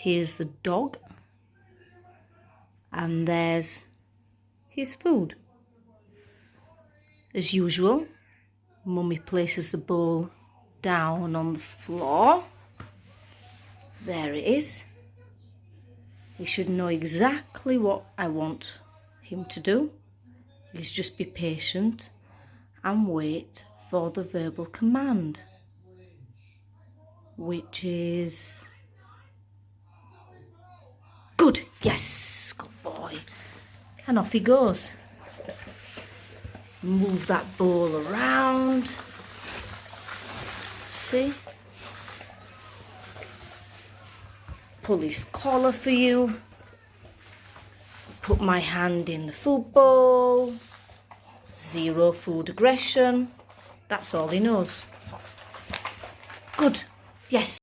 Here's the dog. And there's his food. As usual, Mummy places the bowl down on the floor. There it is. He should know exactly what I want him to do. Is just be patient and wait for the verbal command, which is good. Yes, good boy. And off he goes. Move that bowl around. See? Pull his collar for you. Put my hand in the food bowl. Zero food aggression. That's all he knows. Good. Yes.